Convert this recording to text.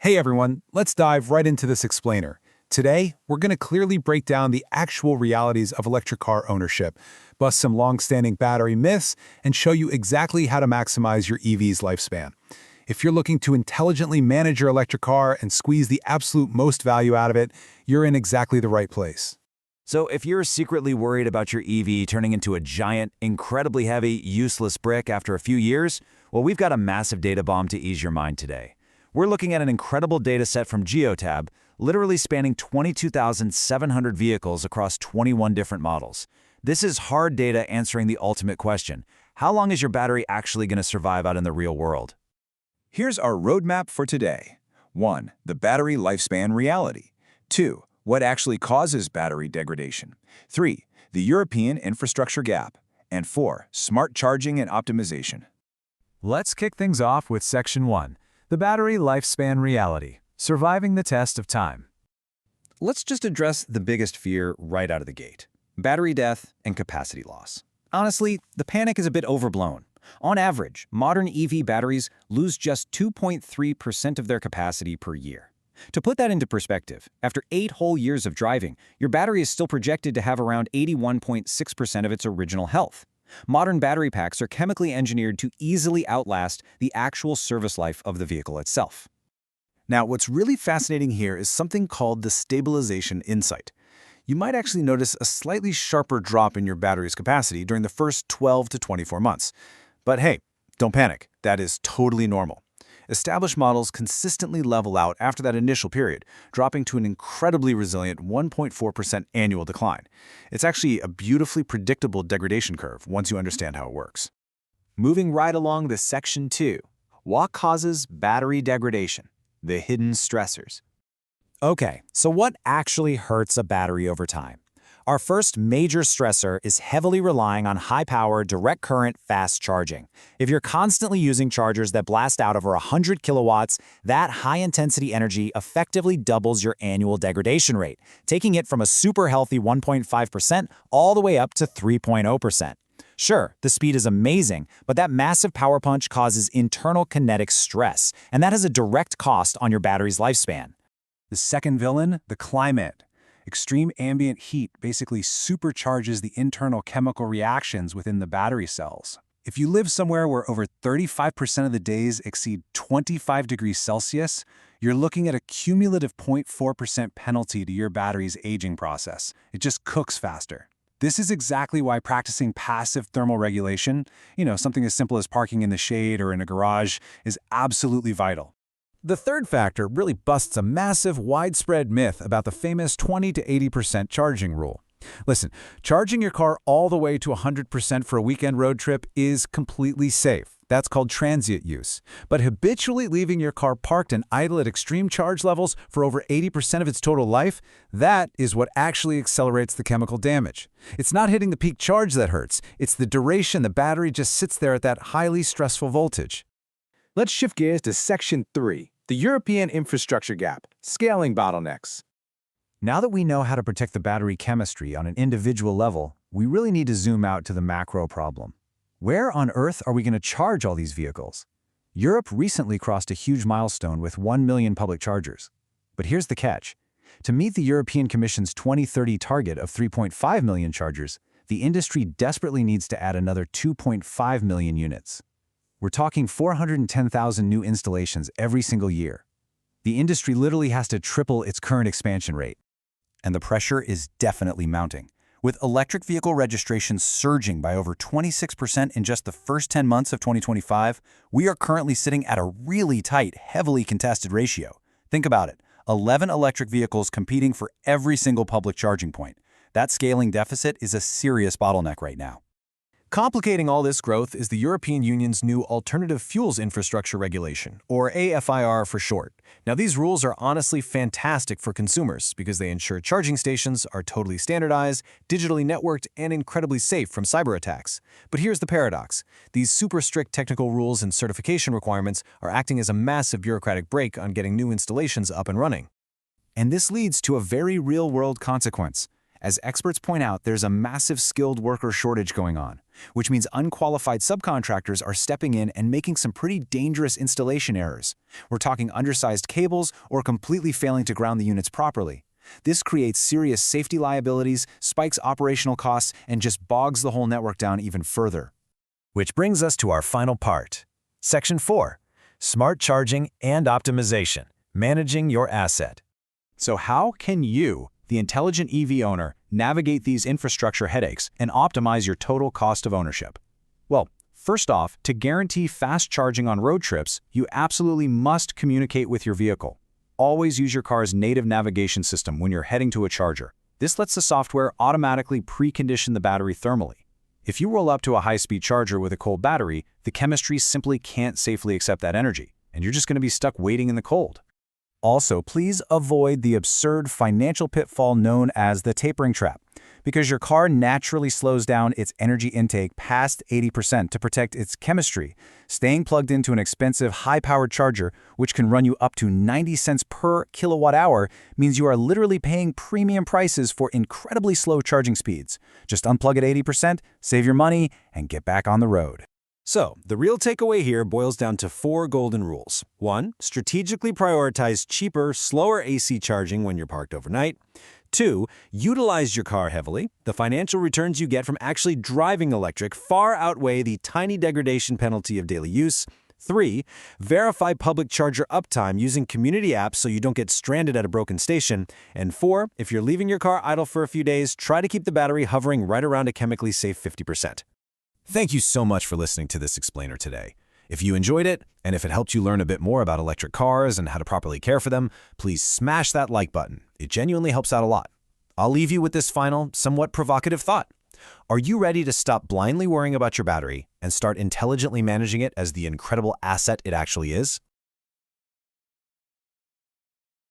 Hey everyone, let's dive right into this explainer. Today, we're going to clearly break down the actual realities of electric car ownership, bust some long-standing battery myths, and show you exactly how to maximize your EV's lifespan. If you're looking to intelligently manage your electric car and squeeze the absolute most value out of it, you're in exactly the right place. So if you're secretly worried about your EV turning into a giant, incredibly heavy, useless brick after a few years, well, we've got a massive data bomb to ease your mind today. We're looking at an incredible data set from Geotab, literally spanning 22,700 vehicles across 21 different models. This is hard data answering the ultimate question: how long is your battery actually going to survive out in the real world? Here's our roadmap for today. 1. The battery lifespan reality. 2. What actually causes battery degradation. 3. The European infrastructure gap. And 4. Smart charging and optimization. Let's kick things off with Section 1, the battery lifespan reality, surviving the test of time. Let's just address the biggest fear right out of the gate: battery death and capacity loss. Honestly, the panic is a bit overblown. On average, modern EV batteries lose just 2.3% of their capacity per year. To put that into perspective, after 8 whole years of driving, your battery is still projected to have around 81.6% of its original health. Modern battery packs are chemically engineered to easily outlast the actual service life of the vehicle itself. Now, what's really fascinating here is something called the Stabilization Insight. You might actually notice a slightly sharper drop in your battery's capacity during the first 12 to 24 months. But hey, don't panic. That is totally normal. Established models consistently level out after that initial period, dropping to an incredibly resilient 1.4% annual decline. It's actually a beautifully predictable degradation curve once you understand how it works. Moving right along to Section 2, what causes battery degradation? The hidden stressors. Okay, so what actually hurts a battery over time? Our first major stressor is heavily relying on high-power, direct current, fast charging. If you're constantly using chargers that blast out over 100 kilowatts, that high-intensity energy effectively doubles your annual degradation rate, taking it from a super healthy 1.5% all the way up to 3.0%. Sure, the speed is amazing, but that massive power punch causes internal kinetic stress, and that has a direct cost on your battery's lifespan. The second villain, the climate. Extreme ambient heat basically supercharges the internal chemical reactions within the battery cells. If you live somewhere where over 35% of the days exceed 25 degrees Celsius, you're looking at a cumulative 0.4% penalty to your battery's aging process. It just cooks faster. This is exactly why practicing passive thermal regulation, something as simple as parking in the shade or in a garage, is absolutely vital. The third factor really busts a massive, widespread myth about the famous 20 to 80% charging rule. Listen, charging your car all the way to 100% for a weekend road trip is completely safe. That's called transient use. But habitually leaving your car parked and idle at extreme charge levels for over 80% of its total life, that is what actually accelerates the chemical damage. It's not hitting the peak charge that hurts. It's the duration the battery just sits there at that highly stressful voltage. Let's shift gears to Section 3, the European infrastructure gap, scaling bottlenecks. Now that we know how to protect the battery chemistry on an individual level, we really need to zoom out to the macro problem. Where on earth are we going to charge all these vehicles? Europe recently crossed a huge milestone with 1 million public chargers. But here's the catch. To meet the European Commission's 2030 target of 3.5 million chargers, the industry desperately needs to add another 2.5 million units. We're talking 410,000 new installations every single year. The industry literally has to triple its current expansion rate. And the pressure is definitely mounting. With electric vehicle registrations surging by over 26% in just the first 10 months of 2025, we are currently sitting at a really tight, heavily contested ratio. Think about it, 11 electric vehicles competing for every single public charging point. That scaling deficit is a serious bottleneck right now. Complicating all this growth is the European Union's new Alternative Fuels Infrastructure Regulation, or AFIR for short. Now, these rules are honestly fantastic for consumers because they ensure charging stations are totally standardized, digitally networked, and incredibly safe from cyber attacks. But here's the paradox. These super strict technical rules and certification requirements are acting as a massive bureaucratic brake on getting new installations up and running. And this leads to a very real-world consequence. As experts point out, there's a massive skilled worker shortage going on, which means unqualified subcontractors are stepping in and making some pretty dangerous installation errors. We're talking undersized cables or completely failing to ground the units properly. This creates serious safety liabilities, spikes operational costs, and just bogs the whole network down even further. Which brings us to our final part. Section 4. Smart Charging and Optimization. Managing your asset. So how can you, the intelligent EV owner, navigate these infrastructure headaches and optimize your total cost of ownership? Well, first off, to guarantee fast charging on road trips, you absolutely must communicate with your vehicle. Always use your car's native navigation system when you're heading to a charger. This lets the software automatically precondition the battery thermally. If you roll up to a high-speed charger with a cold battery, the chemistry simply can't safely accept that energy, and you're just going to be stuck waiting in the cold. Also, please avoid the absurd financial pitfall known as the tapering trap, because your car naturally slows down its energy intake past 80% to protect its chemistry. Staying plugged into an expensive, high-powered charger, which can run you up to 90 cents per kilowatt-hour, means you are literally paying premium prices for incredibly slow charging speeds. Just unplug at 80%, save your money, and get back on the road. So, the real takeaway here boils down to 4 golden rules. 1. Strategically prioritize cheaper, slower AC charging when you're parked overnight. 2. Utilize your car heavily. The financial returns you get from actually driving electric far outweigh the tiny degradation penalty of daily use. 3. Verify public charger uptime using community apps so you don't get stranded at a broken station. And 4. If you're leaving your car idle for a few days, try to keep the battery hovering right around a chemically safe 50%. Thank you so much for listening to this explainer today. If you enjoyed it, and if it helped you learn a bit more about electric cars and how to properly care for them, please smash that like button. It genuinely helps out a lot. I'll leave you with this final, somewhat provocative thought. Are you ready to stop blindly worrying about your battery and start intelligently managing it as the incredible asset it actually is?